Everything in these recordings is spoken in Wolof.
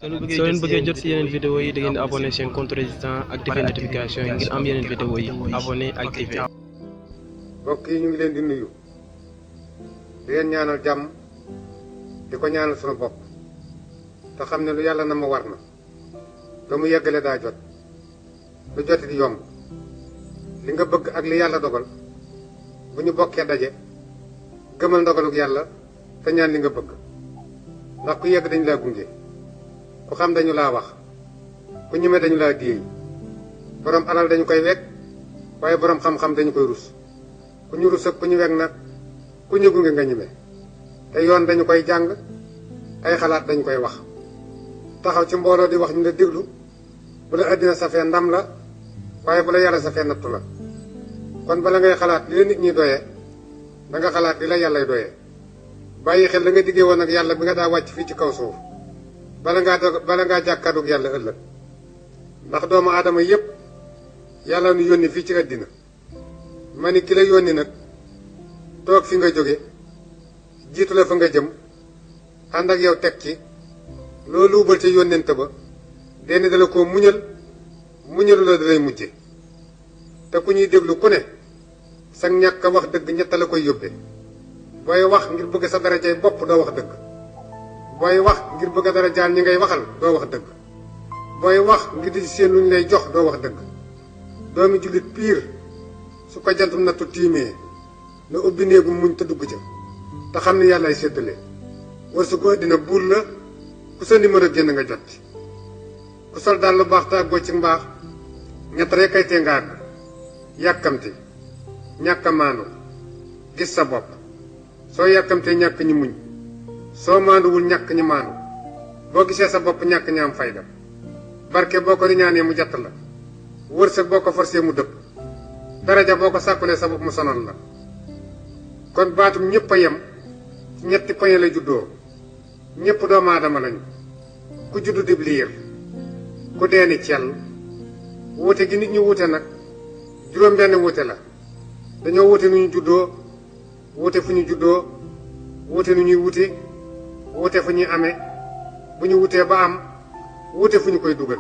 soo leen bëggee jot si yeneen vidéo yi da ngeen di abonné seen compte Résistance activé notification yi ngir am yeneen vidéo yi abonné activé. mbokk yi ñu ngi leen di nuyu di leen ñaanal jàmm di ko ñaanal sunu bopp te xam ne lu yàlla na ma war na te mu yeggale daa jot lu joti di yomb li nga bëgg ak li yàlla dogal bu ñu bokkee daje gëmal ndogaluk yàlla te ñaan li nga bëgg ndax ku yegg dañu laa gunge ku xam dañu laa wax ku ñeme dañu laa déey borom alal dañu koy wekk waaye borom xam-xam dañu koy rus ku ñu rus ak ku ñu wekk nag ku ñu gunge nga ñeme te yoon dañu koy jàng ay xalaat dañu koy wax taxaw ci mbooloo di wax ñu la déglu bu la àddina safee ndam la waaye bu la yàlla safee nattu la kon bala ngay xalaat li la nit ñi doyee da nga xalaat li la yàllay doyee bàyyi xel la nga diggee woon ak yàlla bi nga daa wàcc fii ci kaw suuf bala ngaa jàkkaarloog yàlla ëllëg ndax doomu aadama yépp yàlla nu yónni fii ci àddina ma ni ki la yónni nag toog fi nga jóge jiitu la fa nga jëm ànd ak yow teg ci loolu luubal ca yónnent ba denn dala koo muñalu la dalay mujje te ku ñuy déglu ku ne sag ñàkk a wax dëgg ñett la koy yóbbe booy wax ngir bëgg sa darajay bopp doo wax dëgg booy wax ngir bëgg a darajaal ñi ngay waxal doo wax dëgg booy wax ngir di seen lu ñu lay jox doo wax dëgg doomi jullit piir su ko jantum nattu tiimee na ubbi néegu muñ te dugg ca te xam ne yàllaay séddale war su ko dina buur la ku sa numéro génn nga jot ku sol daal lu baax te àggoo ci mbaax ñett rek kay tee nga àgg yàkkamti ñàkk a maandu gis sa bopp soo yàkkamtee ñàkk ñi muñ soo maanduwul ñàkk ñi maandu boo gisee sa bopp ñàkk ñi am fayda barke boo ko riñaanee mu jatt la wërsëg boo ko forcé mu dëpp daraja boo ko sàkkulee sa bopp mu sonal la kon baatum ñëpp a yem ci ñetti poñe la juddoo ñëpp doomu aadama lañu ku juddu dib liir ku deeni cell wuute gi nit ñi wuute nag juróom benn wuute la dañoo wuute nu ñu juddoo wuute fu ñu juddoo wuute nu ñuy wuute wuute fu ñuy amee bu ñu wutee ba am wuute fu ñu koy dugal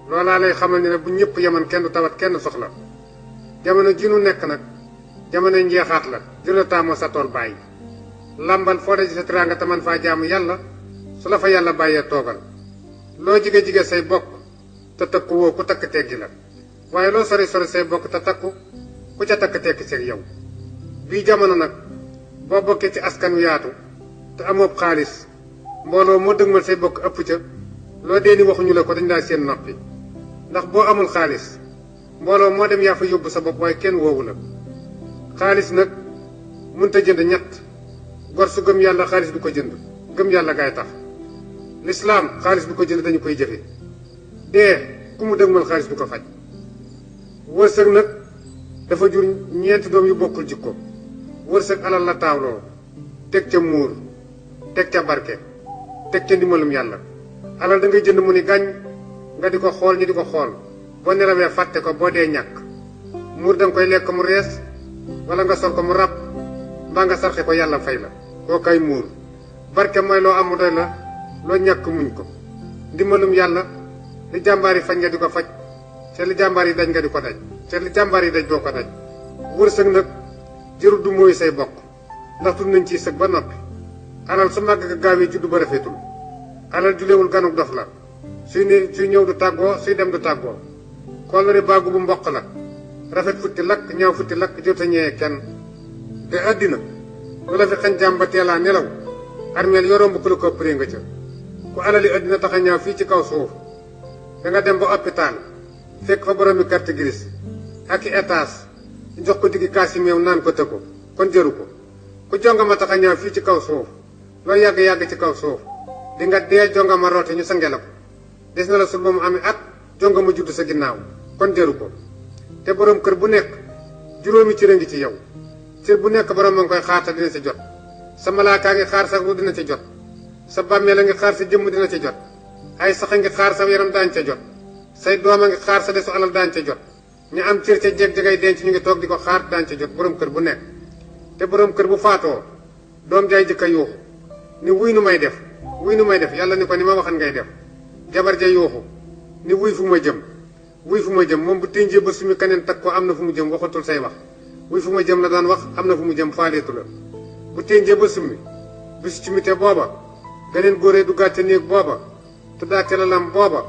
loolaa lay xamal ne bu ñëpp yeman kenn du tawat kenn soxla jamono ji nu nekk nag jamono njeexaat la jëla taamoo sa tool bàyyi làmbal foo daji sa teraanga te man faa jaamu yàlla su la fa yàlla bàyyee toogal loo jige say bokk te takku woo ku takk teggi la waaye loo sori say bokk te takku ku ca takk tekki seeg yow bii jamono nag boo bokkee ci askan wu yaatu te amoob xaalis mbooloo moo dëgmal say bokk ëpp ca loo dee ni waxuñu la ko dañ laa seen noppi ndax boo amul xaalis mbooloo moo dem yaa fa yóbbu sa bopp waaye kenn woowu la xaalis nag mënta jënd ñett gor su gëm yàlla xaalis du ko jënd gëm yàlla gaay tax lislaam xaalis du ko jënd dañu koy jëfe dee ku mu dëgmal xaalis du ko faj wërsëg nag dafa jur ñeenti doom yu bokkul jikko wërsëg alal la taawloo teg ca muur teg ca barke teg ca ndimbalum yàlla alal da ngay jënd mu ni gàññ nga di ko xool ñu di ko xool boo nelawee fàtte ko boo dee ñàkk muur da nga koy lekk mu rees wala nga sol ko mu ràbb mbaa nga sarxe ko yàlla fay la koo kay muur barke mooy loo am mu doy la loo ñàkk muñ ko ndimbalum yàlla li jàmbaar yi faj nga di ko faj te li jàmbaar yi daj nga di ko daj te li jàmbaar yi daj doo ko daj wërsëg nag jërul du mooy say bokk ndax tudd nañ ciy sëg ba noppi alal su màgg ga gaawee juddu ba rafetul alal julewul ganuk dof la suy ñëw du tàggoo suy dem du tàggoo koolari baagu bu mboq la rafet futti lakk ñaaw futti lakk jot a ñëwee kenn te àddina lu la fi xañ jàmm ba teelaa nelaw armeel yoromb ku la ko pré nga ca ku alali àddina tax a ñaaw fii ci kaw suuf da nga dem ba hôpital fekk fa boromi carte grise ak i étage jox ko diggi kaasi meew naan ko tëggu kon jëru ko ku jongama tax a ñaaw fii ci kaw suuf loo yàgg-yàgg ci kaw suuf di nga dee jongama roote ñu sa ngela ko des na la sul ba mu amee at jongama judd sa ginnaaw kon jëru ko te borom kër bu nekk juróomi cër a ngi ci yow cër bu nekk borom ma ngi koy xaar te dina ci jot sa malaakaa ngi xaar sa ru dina ci jot sa bàmmeel a ngi xaar sa jëmm dina ci jot ay sax a ngi xaar sa yaram daañ ca jot say doom a ngi xaar sa desu alal daañ ca jot ñu am cër ca jeeg jagay denc ñu ngi toog di ko xaar daañ ca jot borom kër bu nekk te borom kër bu faatoo doom jaay jëkka yuuxu ni wuy nu may def yàlla ni ko ni ma waxan ngay def jabar ja yuuxu ni wuy fu ma jëm wuy fu ma jëm moom bu ténjee ba sumi kaneen takk ko am na fu mu jëm waxatul say wax wuy fu ma jëm la daan wax am na fu mu jëm faaleetu la bu ténjee ba summi bisu ci mite booba ganeen góoree duggaat ca néeg booba tuddaat ca lalam booba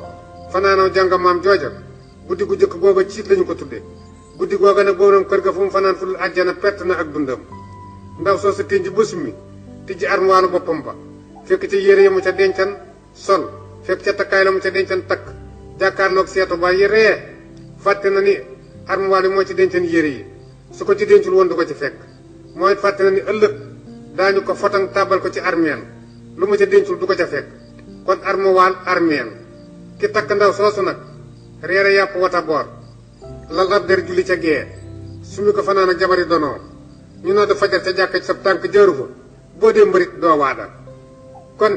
fanaanaw jàngamaam jooja guddi gu jëkk googa ciit lañu ko tudde guddi googa nag boroom kër ga fu mu fanaan fu dul àjjana perte na ak dundam ndaw soo sa ténj ba summi tijji armuwaalu boppam ba fekk ca yére ya mu ca dencan sol fekk ca takkaay la mu ca dencan takk jàkkaarloog seetu ba yi ree fàtte na ni armuwaal yi moo ci dencan yére yi su ko ci dencul woon du ko ci fekk mooy fàtte na ni ëllëg daañu ko fotang tàbbal ko ci armeel lu mu ca dencul du ko ca fekk kon armuwaal armeel ki takk ndaw soosu nag reere yàpp wata boor lal ab der julli ca gee su mi ko fanaan ak jabari donoo ñu noo da fajar ca jàkka ci sa tànk jaaru fa boo dee mbërit doo waada kon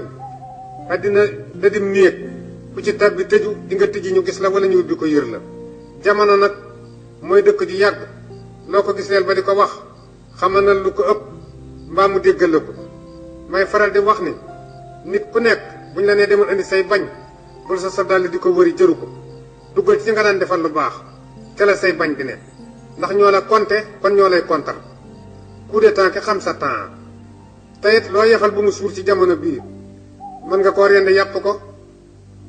addina dadim néeg ku ci tabbi tëju di nga tëji ñu gis la wala ñu ubbi ko yër la jamono nag mooy dëkk ju yàgg loo ko gis leel ba di ko wax xamal na lu ko ëpp mbaa mu déggal la ko may faral di wax ni nit ku nekk buñ la nee demal indi say bañ bul sa daldi di ko wëri jëru ko duggal ci nga daan defal lu baax ca la say bañ di ne ndax ñoo la konte kon ñoo lay kontar coup de temps ki xam sa temps tayit loo yefal bu mu suur ci jamono bii mën nga koo rend yàpp ko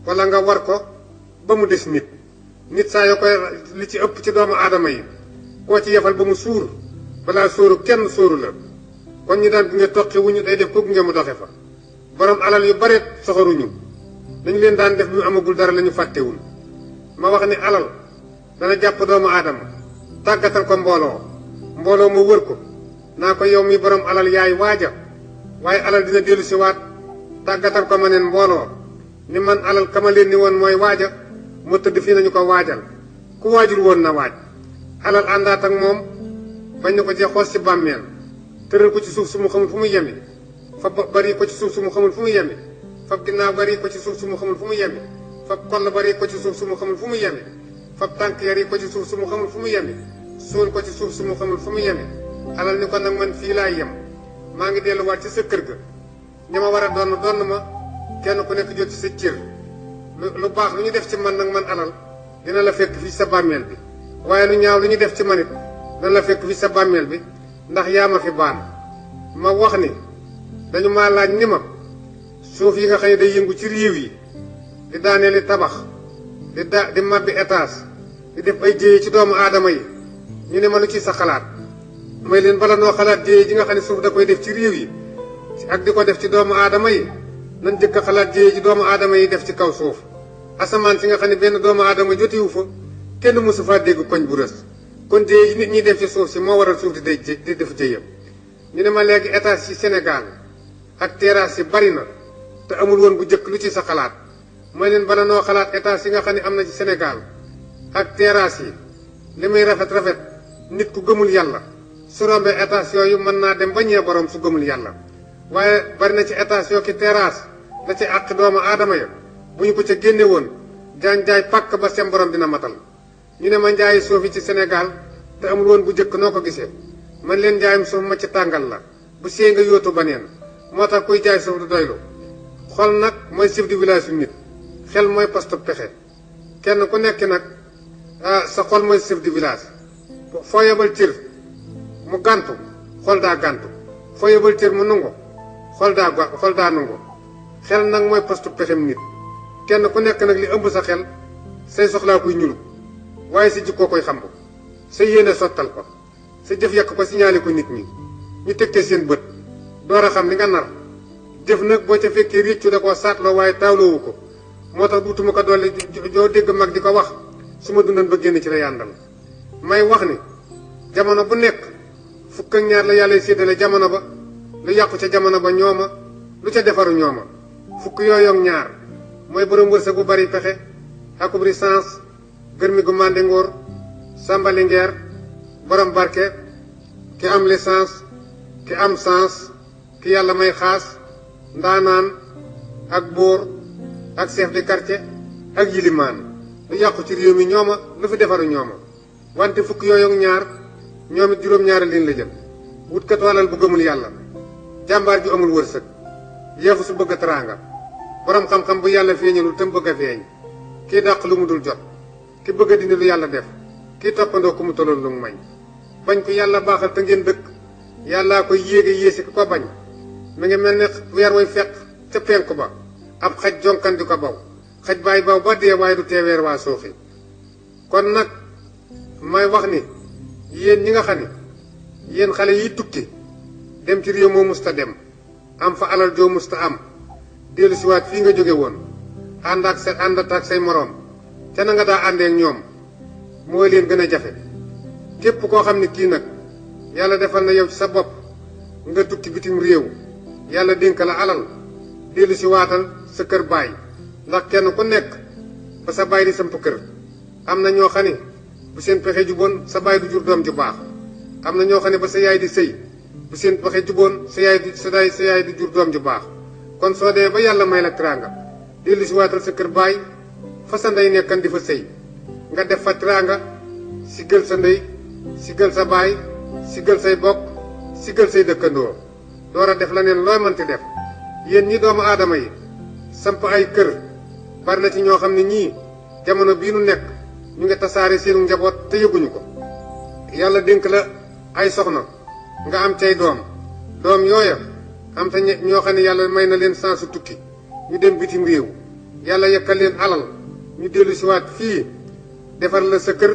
wala nga war ko ba mu des nit saa yoo koy li ci ëpp ci doomu aadama yi koo ci yefal ba mu suur balaa sóoru kenn sóoru la kon ñu daan gunge toqi wuñu day def ko gunge mu doxe fa borom alal yu bare soxoruñu dañu leen daan def bi mu amagul dara la ñu fàttewul ma wax ni alal dana jàpp doomu aadama tàggatal ko mbooloo mu wër ko naa ko yow mi borom alal yaay waaja waaye alal dina dellu si waat tàggatal ko ma neen mbooloo ni man alal kama leen ni woon mooy waaja mu tëdd fii nañu ko waajal ku waajul woon na waaj alal àndaat ak moom bañ na ko cee xoos ci bàmmeel tëral ko ci suuf su mu xamul fu mu yemi fab bari ko ci suuf su mu xamul fu mu yemi fab ginnaaw bari ko ci suuf su mu xamul fu mu yemi fab koll bari ko ci suuf su mu xamul fu mu yemi fab tànk yari ko ci suuf su mu xamul fu mu yemi suul ko ci suuf su mu xamul fu mu yemi alal ni ko nag man fii laay yem maa ngi delluwaat ci sa kër ga ñi ma war a donn ma kenn ku nekk jot ci sa cër lu baax lu ñu def ci man nag man alal dina la fekk fii sa bàmmeel bi waaye lu ñaaw lu ñu def ci man it dina la fekk fii sa bàmmeel bi ndax yaa ma fi baan ma wax ni dañu maa laaj ni ma suuf yi nga xam ne day yëngu ci réew yi di daaneeli tabax di mabbi étage di def ay jéye ci doomu aadama yi ñu ne ma lu ci sa xalaat may leen bala noo xalaat jéye ji nga xam ne suuf da koy def ci réew yi ak di ko def ci doomu aadama yi nan jëkk a xalaat jéye ji doomu aadama yi def ci kaw suuf asamaan si nga xam ne benn doomu aadama jotiwu fa kenn mësu faa dégg koñ bu rës kon jéye ji nit ñi def ci suuf si moo waral suuf di def jéyam ñu ne ma léegi étage ci Sénégal ak terrasse yi bari na te amul woon bu jëkk lu ci sa xalaat may leen bala noo xalaat étage yi nga xam ne am na ci Sénégal ak terrasse yi li muy rafet nit ku gëmul yàlla su rombee étage yooyu mën naa dem ba ñee borom su gëmul yàlla waaye bari na ci étage yoo ki terrasse la ci àq doomu aadama ya bu ñu ko ca génne woon jaay pàkk ba seen borom dina matal ñu ne ma njaayi suuf yi ci Sénégal te amul woon bu jëkk noo ko gisee man leen njaayum suuf ma ci tàngal la bu see nga yóotu ba neen moo tax kuy jaay suuf du doylu xol nag mooy chef de village yu nit xel mooy poste pexe kenn ku nekk nag sa xol mooy chef de village foo yebal cër mu gàntu xol daa gàntu foo yebal cër mu nungu xol daa nungu xel nag mooy poste pexem nit kenn ku nekk nag li ëmb sa xel say soxlaa kuy ñulu waaye sa jikkoo koy xamb sa yéene sottal ko sa jëf yàq ko signalé ko nit ñi ñu tegte seen bët door a xam li nga nar jëf nag boo ca fekkee réccu da koo saatloo waaye taawloowu ko moo tax duutuma ko dolli joo dégg mag di ko wax su ma dundan ba génn ci la yàndal may wax ni jamono bu nekk fukk ak ñaar la yàlla séddale jamono ba lu yàqu ca jamono ba ñooma lu ca defaru ñooma fukk yooyu ak ñaar mooy borom wërsëg bu bari pexe akub licence gërmi gu màndi ngóor sàmbali ngeer borom barke ki am licence ki am sens ki yàlla may xaas ndaanaan ak buur ak chef de quartier ak yilimaan lu yàqu ci réew mi ñooma lu fi defaru ñooma wante fukk yooyu ak ñaar ñoom it juróom-ñaari liin la jëm wutkatu alal bu gëmul yàlla jàmbaar ju amul wërsëg yeexu su bëgg teraanga borom xam-xam bu yàlla feeñalul te mu bëgg a feeñ kii dàq lu mu dul jot ki bëgg a dindi lu yàlla def kii toppandoo ku mu toloon lu mu mañ bañ ko yàlla baaxal te ngeen dëkk yàllaa koy yéege yéesi ko bañ mi ngi mel ne weer way fekk ca penku ba ab xaj jonkan di ko baw xaj baay baw ba dee waaye du tee weer waa suuxi kon nag may wax ni yéen ñi nga xam ne yéen xale yi tukki dem ci réew moo musta dem am fa alal joo musta am dellu siwaat fii nga jóge woon àndat ak say moroom ca na nga daa àndee ak ñoom mooy leen gën a jafe képp koo xam ne kii nag yàlla defal na yow ci sa bopp nga tukki bitim réew yàlla dénk la alal dellu si waatal sa kër baay ndax kenn ku nekk ba sa baay di samp kër am na ñoo xam ne bu seen pexe juboon sa baay du jur doom ju baax am na ñoo xam ne ba sa yaay di sëy bu seen pexe juboon sa yaay du jur doom ju baax kon soo dee ba yàlla may la teraanga dellu si waatal sa kër baay fa sa ndey nekkan di fa sëy nga def fa teraanga siggal sa ndey siggal sa baay siggal say bokk siggal say dëkkandoo door a def la neen looy mënti def yéen ñi doomu aadama yi samp ay kër bari na ci ñoo xam ne ñii jamono bii nu nekk ñu ngi tasaare seenu njaboot te yëguñu ko yàlla dénk la ay soxna nga am cay doom yooya am te ñoo xam ne yàlla may na leen sansu tukki ñu dem bitim réew yàlla yekkal leen alal ñu dellu siwaat fii defar la sa kër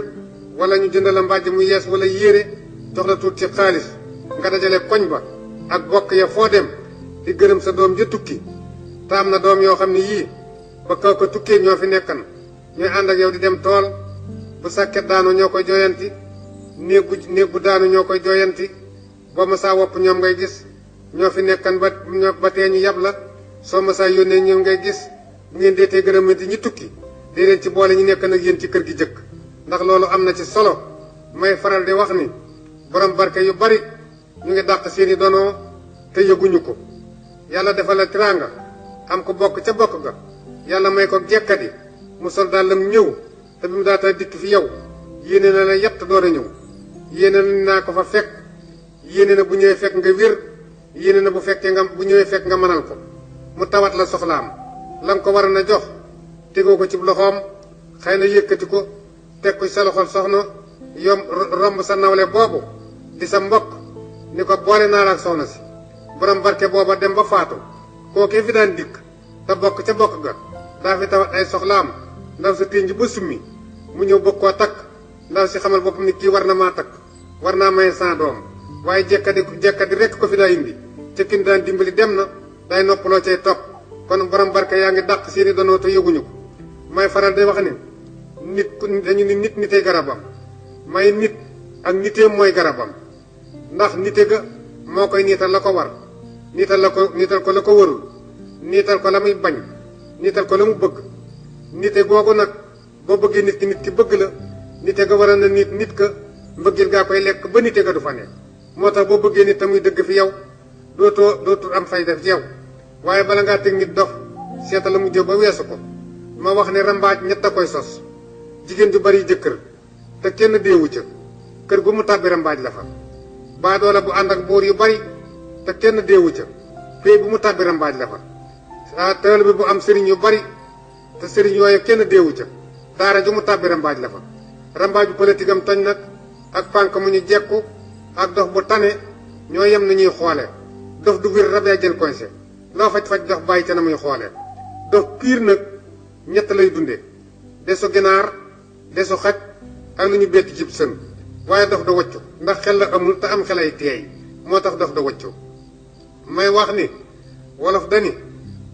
wala ñu jënd la mbàjj mu yees wala yére jox la tuut ci xaalis nga dajale koñ ba ak bokk ya foo dem di gërëm sa doom ja tukki te am na doom yoo xam ne yii ba kaw ko tukkee ñoo fi nekkan ñooy ànd ak yow di dem tool bu sàkket daanu ñoo koy jooyanti néeg bu daanu ñoo koy jooyanti boo ma saa wopp ñoom ngay gis ñoo fi nekkan ba tee ñu yab la soo ma saa yónnee ñoom ngay gis bu ngeen deetee gërëmanti ñi tukki dee leen ci boole ñu nekkan ak yéen ci kër gi jëkk ndax loolu am na ci solo may faral di wax ni borom barke yu bari ñu ngi dàq seeni donoo te yëguñu ko yàlla defal la teraanga am ko bokk ca bokk ga yàlla may ko jekkadi mu sol dàllam ñëw te bi mu daata dikk fi yow yéene na la yett door a ñëw yéene naa ko fa fekk yéene na bu ñëwee fekk nga wér yéene na bu ñëwee fekk nga mënal ko mu tawat la soxlaam la nga ko war a jox tegoo ko ci loxoom xëy na yëkkati ko teg ko ci sa loxol soxna romb sa nawle boobu di sa mbokk ni ko boole naa la ak soxna si borom barke booba dem ba faatu kookee fi daan dikk te bokk ca bokk ga daa fi tawat ay soxlaam ndaw sa ténj ba summi mu ñëw bëgg koo takk ndaw si xamal boppam ni kii war na maa takk war naa may sa doom waaye jekkadi rekk ko fi daa indi ca kin daan dimbali dem na day noppaloo cay topp kon borom barke yaa ngi dàq seeni donoo te yëguñu ko may faral di wax ni dañu ni nit nitey garabam may nit ak niteem mooy garabam ndax nite ga moo koy niital la ko war niital ko la ko warul niital ko la muy bañ niital ko la mu bëgg nite googu nag boo bëggee nit ki bëgg la nite ga war a na nit ka mbëggeel gaa koy lekk ba nite ga du fa nekk moo tax boo bëggee nit tamuy dëgg fi yow dootul am fay def ci yow waaye bala ngaa teg nit dof seeta la mu jëw ba weesu ko ma wax ne rambaaj ñett a koy sos jigéen ju bari jëkkër te kenn deewu ca kër gu mu tàbbi rambaaj la fa baadoola bu ànd ak boor yu bari te kenn deewu ca pay bu mu tàbbi rambaaj la fa taalibe bu am sëriñ yu bari te sëriñ yooyu kenn deewu ca daara ju mu tàbbi rambaaj la fa rambaaj bu politique am toñ nag ak pànk mu ñu jekku ak dox bu tane ñoo yem na ñuy xoole dof du wir rabee jël koñse loo faj dox bàyyi ca na muy xoole dof piir nag ñett lay dunde desu ginaar desu xaj ak lu ñu bett cib sën waaye dof da waccu ndax xel la amul te am xel ay teey moo tax dof da waccu may wax ni wolof dani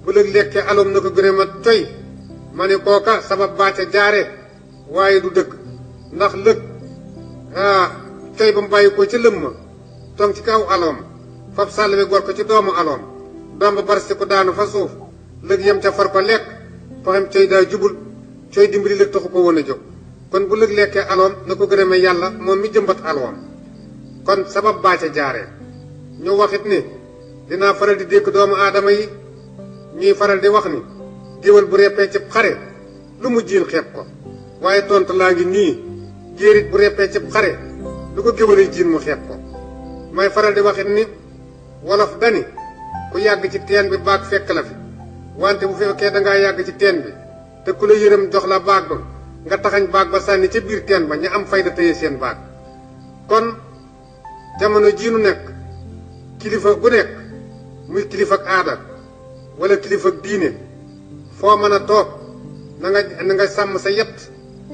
bu lëg lekkee aloom na ko gën a ma coy ma ne kooka sabab baa ca jaare waaye du dëgg ndax lëg coy ba mu bàyyi ko ca lëm ma tong ci kaw aloom fab sàll bi gor ko ci doomu aloom doom ba barsi ko daanu fa suuf lëg yem ca far ko lekk paxam coy daa jubul coy dimbali lëg taxu ko woon a jóg kon bu lëg lekkee aloom na ko gërëme yàlla moom mi jëmbat aloom kon sabab baa ca jaare ñu waxit ni dinaa faral di dékk doomu aadama yi ñuy faral di wax ni géwél bu reppee cib xare lu mu jiin xeeb ko waaye tontu laa ngi nii jéerit bu reppee cib xare lu ko géwél jiin mu xeeb ko may faral di waxit ni wolof dani ku yàgg ci teen bi baag fekk la fi wante bu fekkee da ngaa yàgg ci teen bi te ku la yërëm jox la baag ba nga taxañ baag ba sànni ca biir teen ba ña am fayda téye seen baag kon jamono jii nu nekk kilifa gu nekk muy kilifa ak aada wala kilifa ak diine foo mën a toog na nga sàmm sa yett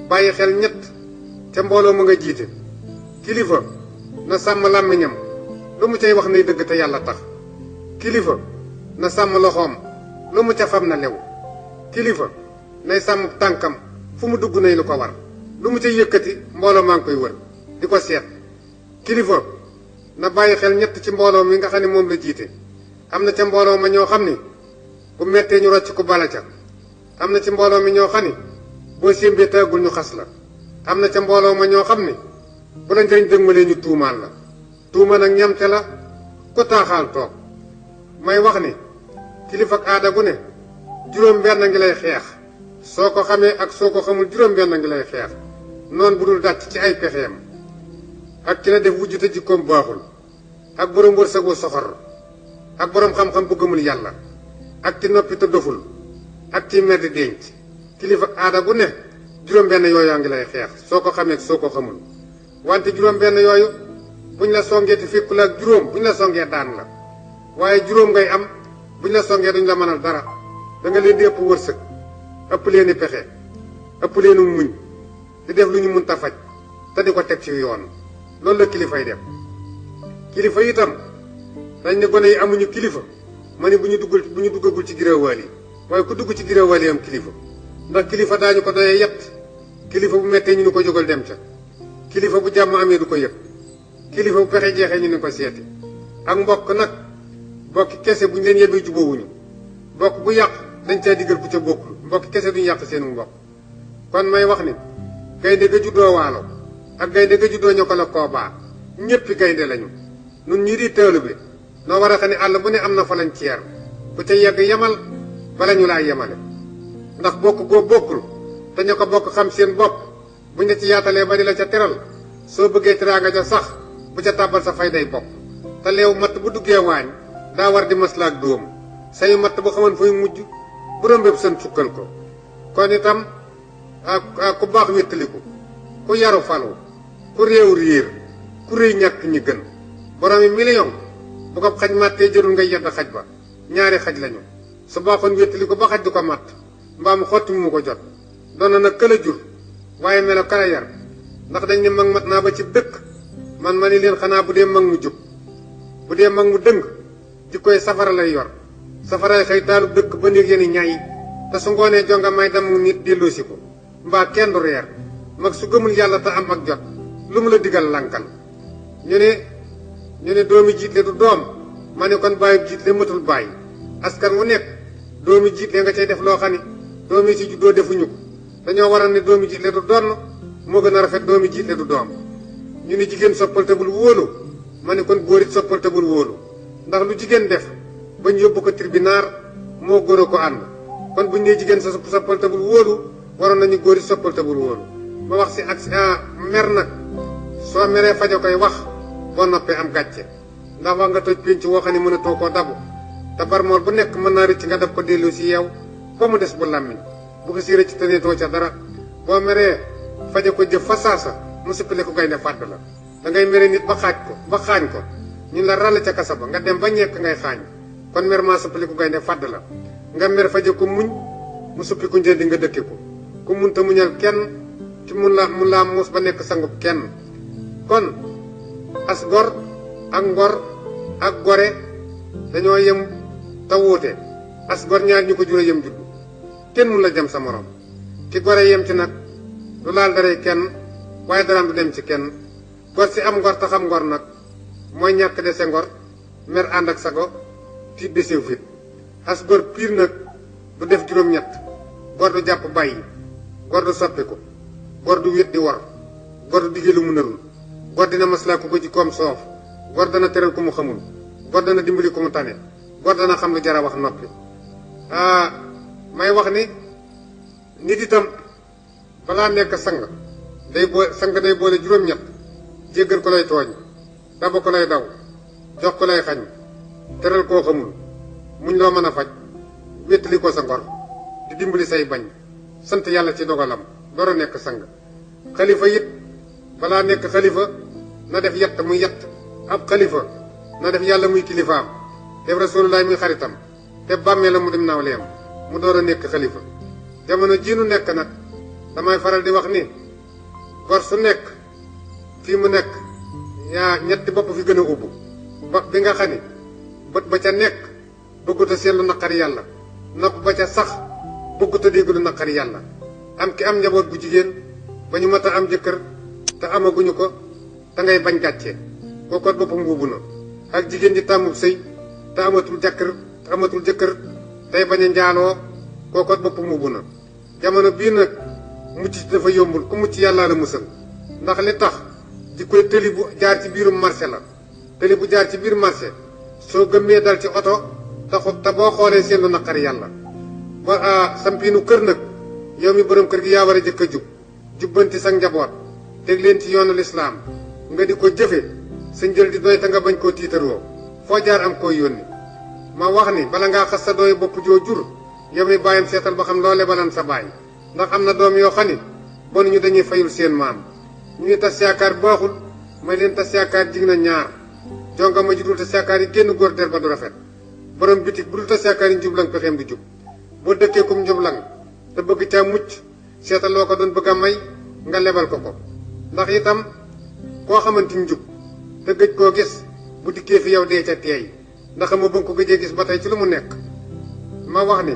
bàyyi xel ñett ca mbooloo ma nga jiite kilifa na sàmm làmmiñam lu mu cay wax nay dëgg te yàlla tax kilifa na sàmm loxoom lu mu ca fam na lew kilifa nay sàmm tànkam fu mu dugg nay lu ko war lu mu ca yëkkati mbooloo maa ngi koy wër di ko seet kilifa na bàyyi xel ñett ci mbooloo mi nga xam ne moom la jiite am na ca mbooloo ma ñoo xam ni bu mettee ñu rocc ku bala ca am na ci mbooloo mi ñoo xam ni boo sémbee tàggul ñu xas la am na ca mbooloo ma ñoo xam ni bu la njëriñ dëgmalee ñu tuumaal la tuuma nag ñamte la ku taaxaal toog may wax ni kilifa ak aada gu ne juróom benn ngi lay xeex soo ko xamee ak soo ko xamul juróom benn ngi lay xeex noonu bu dul dàcc ci ay pexeem ak ci la def wujju te jikkoom baaxul ak borom wërsëg wu soxor ak borom xam-xam bu gëmul yàlla ak ci noppi te doful ak ci mer di denc kilifa ak aada gu ne juróom benn yooyu ngi lay xeex soo ko xamee ak soo ko xamul wante juróom benn yooyu buñ la songee te fekku la ak juróom buñ la songee daan la waaye juróom ngay am buñ la songee duñ la mënal dara da nga leen di ëpp wërsëg ëpp leen i pexe ëpp leenu muñ di def lu ñu mun ta faj te di ko teg ci yoon loolu la kilifay def kilifa itam dañ ne gone yi amuñu kilifa ma ne bu ñu duggagul ci girawaal yi waaye ku dugg ci girawaal yi am kilifa ndax kilifa daañu ko doyee yett kilifa bu mettee ñu ni ko jógal dem ca kilifa bu jàmm amee du ko yëg kilifa bu pexe jeexee ñu ni ko seeti ak mbokk nag bokki kese buñ leen yebee jubóowuñu bokk bu yàq dañ caa diggal ku ca bokkul mbokki kese duñu yàq seenu mbokk kon may wax ni gaynde ga juddoo waalo ak gaynde ga juddoo ñoo ko la koobaa ñéppi gaynde lañu nun ñii di teelu bi noo war a xam ne àll bu ne am na frontière ku ca yegg yemal bala ñu laa yemale ndax bokk goo bokkul te ña ko bokk xam seen bopp buñ la ci yaatalee ba di la ca teral soo bëggee teraanga ja sax bu ca tàbbal sa fay day bokk te leew matt bu duggee waañ daa war di maslaak dóom sayu matt bu xamoon fay mujj bu rombéb seen sukkal ko kon itam ku baax wéttaliku ku yaru falu ku réew réer ku réy ñàkk ñi gën boroomi million bu ko xaj màttee jërul ngay yedd xaj ba ñaari xaj lañu su baaxoon wéttaliku ba xaj du ko màtt mbaam xotti mu ko jot doon na nag këla jur waaye melo kala yar ndax dañ ne mag mat naa ba ci dëkk man ma ni leen xanaa bu dee mag mu jub bu dee mag mu dëng jikkoy safara lay yor safaray xëy taalu dëkk ba néeg yéen ñaay te su ngoonee jonga may dem nit delloosi ko mbaa kenn du reer mag su gëmul yàlla te am ak jot lu mu la digal lankal ñu ne doomi jiitle du doom ma ne kon bàyyi jiitle matul bàyyi askan wu nekk doomi jiitle nga cay def loo xam ne doomi si juddoo defuñu ko dañoo waral ne doomi jiitle du donn moo gën a rafet doomi jiitle du doom ñu ne jigéen soppal te bul wóolu ma ne kon góor it soppal te bul wóolu ndax lu jigéen def bañ yóbbu ko tribunal moo góor a ko ànd kon buñ nee jigéen sa soppal te bul wóolu waroon nañu góor it soppal te bul wóolu ma wax si ak mer nag soo meree fajo koy wax boo noppee am gàcce ndax wax nga toj pénc woo xam ne mën a too koo dabu te barmool bu nekk mën naa rëcc nga dab ko dellu si yeew ba mu des bu làmmiñ bu ko si rëcc te ne too ca dara boo meree fajo ko jëf fa saasa mu sippale ko gaynde fàdd la da ngay mere nit ba xaañ ko ñun la ràll ca kasa ba nga dem ba ñekk ngay xaañ kon mer maa sippale ko gaynde fàdd la nga mer fajo ko muñ mu suppi ko njëndi nga dëkke ko ku mun te muñal kenn ci mun laa muus ba nekk sangub kenn kon as gor ak ngor ak gore dañoo yem te wuute as gor ñaar ñu ko jure yem juddu kenn mun la jëm sa morom ki gore yem ci nag du laal darey kenn waaye daraam du dem ci kenn gor si am ngor te xam ngor nag mooy ñàkk dese ngor mer ànd ak sago tiit desew fit as gor piir nag du def juróom-ñett gor du jàpp bàyyi gor du soppiku gor du wét di wor gor du diggee lu mu narul gor dina maslaa ku ko ci koom soof gor dana teral ku mu xamul gor dana dimbali ku mu tane gor dana xam lu jara wax noppi may wax ni nit itam balaa nekk sang day boole juróom-ñett jéggal ko lay tooñ daba ko lay daw jox ko lay xañ teral koo xamul muñ loo mën a faj wéttali ko sa ngor di dimbali say bañ sant yàlla ci dogalam door a nekk sang xalifa it balaa nekk xalifa na def yett muy yett ab xalifa na def yàlla muy kilifaam def rasulullah muy xaritam te bàmmee la mu dem nawleem mu door a nekk xalifa jamono jii nu nekk nag damay faral di wax ni gor su nekk fii mu nekk yaa ñetti bopp fi gën a ubbu bopp bi nga xam ni bët ba ca nekk bëggut a seen lu naqari yàlla nopp ba ca sax bëggut a dégg lu naqari yàlla am ki am njaboot bu jigéen ba ñu mat a am jëkkër te amaguñu ko te ngay bañ gàcce kookoot boppam ubbu na ak jigéen ji tàmmub sëy te amatul jëkkër tey bañ a njaaloo kookoot boppam ubbu na jamono bii nag mucc ci dafa yombul ku mucc yàllaa la musal ndax li tax di koy tëli bu jaar ci biirum marché la tëli bu jaar ci biir marché soo gëmmee dal ci oto te boo xoolee seen lu naqari yàlla ba sampiinu kër nag yow mi borom kër gi yaa war a jëkk a jubbanti sa njaboot teg leen ci yoonu lislaam nga di ko jëfe sa njël di doy te nga bañ koo tiitaroo foo jaar am koy yónni ma wax ni bala ngaa xas sa dooy bopp joo jur yow mi bàyyam seetal ba xam loole balan sa baay ndax am na doom yoo xam ni bon ñu dañuy fayul seen maam ñu ngi tas yaakaar baaxul may leen tas yaakaar jig na ñaar jonga ma ji dul tas yaakaar yi génn góor der ba du rafet borom bitig bu dul tas yaakaar yi njublang pexeem du jub boo dëkkee kum njublang te bëgg caa mucc seetal loo ko doon bëgg a may nga lebal ko ko ndax itam koo xamante njub te gëj koo gis bu dikkee fi yow dee ca teey ndax ma bëgg ko gëjee gis ba tey ci lu mu nekk ma wax ni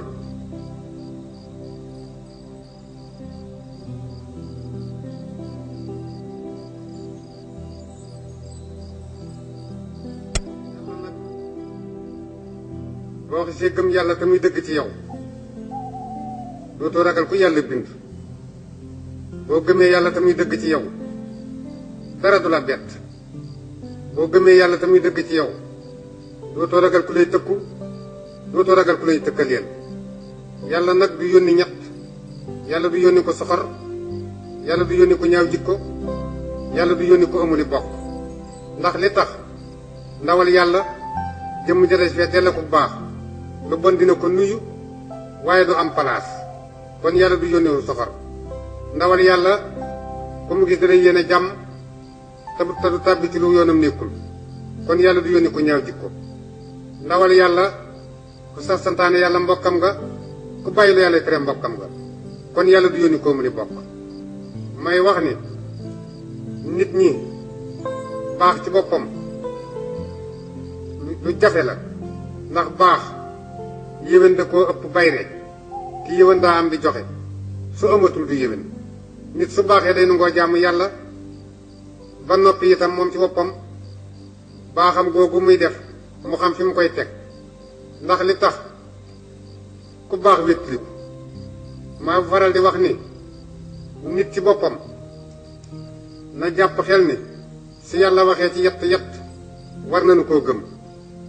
boo xisee gëm yàlla te muy dëgg ci yow dootoo ragal ku yàlla bind boo gëmee yàlla te muy dëgg ci yow dara du la bett boo gëmee yàlla te muy dëgg ci yow dootoo ragal ku lay tëkku dootoo ragal ku lay tëkkaleel yàlla nag du yónni ñett yàlla du yónni ko soxor yàlla du yónni ko ñaaw jikko yàlla du yónni ko amuli bokk ndax li tax ndawal yàlla jëmm jëres fee teel ko baax lu bon dina ko nuyu waaye du am palaas kon yàlla du yónniwu soxor ndawal yàlla ku mu gis dana yéene jàmm te du tàbbi ci lu yoonam nekkul kon yàlla du yónni ko ñaaw jikko ndawal yàlla ku sax santaane yàlla mbokkam nga ku bàyyi lu yàlla tere mbokkam nga kon yàlla du yónni ko mu ni bokk may wax ni nit ñi baax ci boppam lu jafe la ndax baax yéwén da koo ëpp bayre ki yéwén daa am di joxe su amatul du yéwén nit su baaxee day nangoo jàmm yàlla ba noppi itam moom ci boppam baaxam googu muy def mu xam fi mu koy teg ndax li tax ku baax wétli maa faral di wax ni nit ci boppam na jàpp xel ni su yàlla waxee ci yett war nañu koo gëm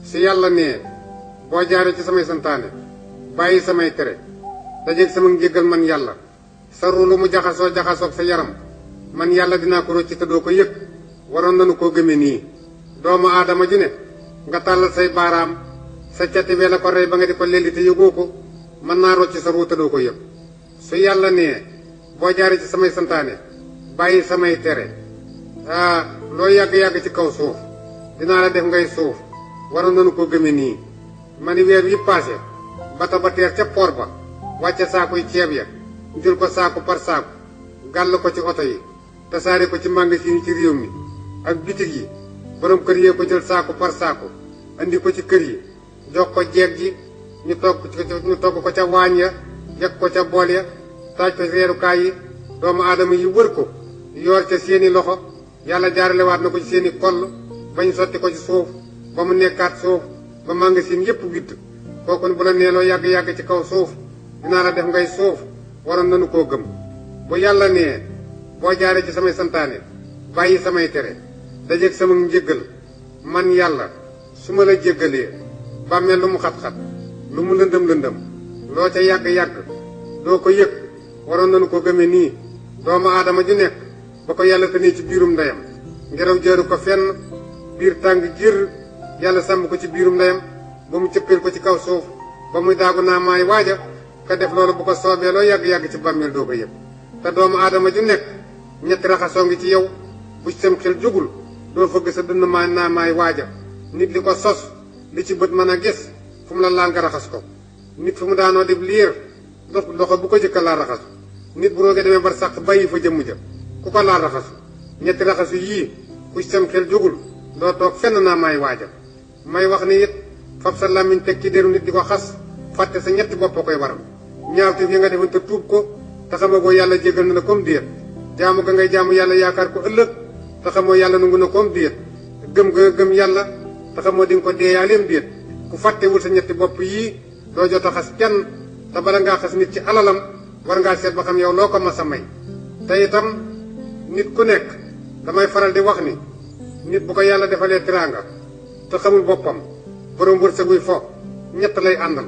su yàlla nee boo jaaree ci samay santaane bàyyi samay tere dajeeg sama njéggal man yàlla sa ruulu mu jaxasoog sa yaram man yàlla dinaa ko rocci te doo ko yëg waroon nañu koo gëme nii doomu aadama ji ne nga tàllal say baaraam sa cati wee la ko rey ba nga di ko lelli te yëgoo ko mën naa rocci sa ruu te doo ko yëg su yàlla nee boo jaaree ci samay santaane bàyyi samay tere loo yàgg-yàgg ci kaw suuf dinaa la def ngay suuf waroon nañu koo gëme nii mani weer yi passé bata ba teer ca port ba wàcce saakuy ceeb ya jël ko saaku par saaku gàll ko ci oto yi tasaare ko ci magasin yi ci réew mi ak bitig yi borom kër yee ko jël saaku par saaku andi ko ci kër yi jox ko jeeg ji ñu togg ko ca waañ ya jeg ko ca bool ya taaj ko reerukaay yi doomu aadama yi wër ko yoor ca seeni loxo yàlla jaaralewaat na ko ci seeni koll bañ sotti ko ci suuf ba mu nekkaat suuf ba magasin yépp witt kooku bu la neeloo yàgg-yàgg ci kaw suuf dinaa la def ngay suuf waroon nañu koo gëm bu yàlla nee boo jaaree ci samay santaane bàyyi samay tere dajeeg sama njéggal man yàlla su ma la jéggalee bàmmeel lu mu xat-xat lu mu lëndëm loo ca yàgg-yàgg doo ko yëg waroon nañu ko gëme nii doomu aadama ju nekk ba ko yàlla tënee ci biirum ndeyam ngelaw jaaru ko fenn biir tàng jër yàlla sàmm ko ci biirum ndeyam ba mu cëppeel ko ci kaw suuf ba muy daagu naa maay waaja ka def loolu bu ko soobee loo yàgg-yàgg ci bàmmeel doo ko yëg te doomu aadama ju nekk ñetti raxasoo ngi ci yow bu ci sam xel jógul doo fëgg sa dënn maa naa maay waaja nit li ko sos li ci bët mën a gis fu mu la laal nga raxas ko nit fu mu daanoo def liir loxo bu ko jëkka laal raxasu nit bu roogee demee bar sàq bàyyi fa jëmm ja ku ko laal raxasu ñetti raxasu yii ku ci sam xel jógul doo toog fenn naa maay waaja may wax ni it fab sa làmmiñ teg ci deru nit di ko xas fàtte sa ñetti bopp koy waral ñaawteef yi nga defoon te tuub ko te xamagoo yàlla jégal na la comme déet jaamu ga ngay jaamu yàlla yaakaar ko ëllëg te xamoo yàlla nangu na comme déet gëm ga gëm yàlla te xamoo di nga ko deeyaaleem déet ku fàttewul sa ñetti bopp yii doo jot a xas kenn te bala ngaa xas nit ci alalam war ngaa seet ba xam yow loo ko mas a may te itam nit ku nekk damay faral di wax ni nit bu ko yàlla defalee teraanga te xamul boppam borom wërsëguy fo ñett lay àndal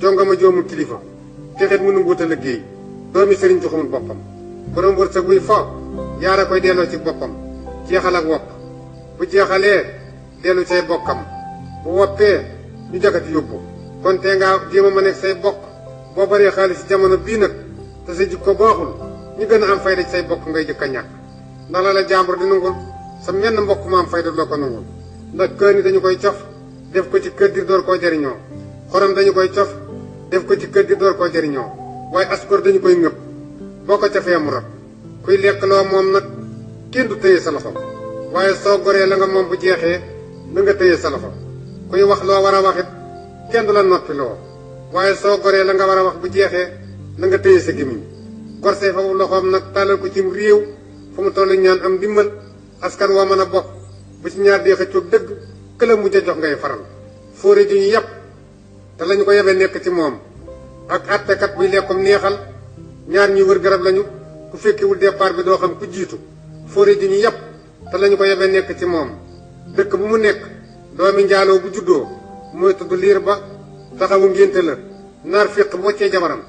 jongama joomul kilifa texet mënu nguuta liggéey doomi sëriñ ju xamul boppam borom wërsëguy fo yaara koy delloo ci boppam jeexal ak wopp bu jeexalee dellu say bokkam bu woppee ñu jagati yóbbu kon tee ngaa jéem a nekk say bokk boo baree xaalis ci jamono bii nag te sa jikko baaxul ñu gën a am fayda ci say bokk ngay jëkk a ñàkk ndax la jàmbur di nangul sa menn mbokk ma am fayda loo ko nangul ndax kër ni dañu koy cof def ko ci kër di door koo jariñoo xorom dañu koy cof def ko ci kër di door koo jariñoo waaye askor dañu koy ngëpp boo ko cafee mu rot kuy lekk loo moom nag kenn du tëye sa loxo waaye soo goree la nga moom bu jeexee na nga tëye sa loxo kuy wax loo war a waxit kenn du la noppi loo waaye soo goree la nga war a wax bu jeexee na nga tëye sa gémmiñ gor say fa loxoom nag tàllal ko cim réew fu mu toll ñaan am ndimbal askan woo mën a bokk bu ci ñaar dee xëccoog dëgg këla mujj a jox ngay faral fóore ji ñu yàpp te lañu ko yebee nekk ci moom ak attekat buy lekkum neexal ñaar ñuy wër garab lañu ku fekkewul départ bi doo xam ku jiitu fóore ji ñu yàpp te lañu ko yebee nekk ci moom dëkk bu mu nekk doomi njaaloo bu juddoo mooy tudd liir ba taxawu ngénte la naar féq bu waccee jabaram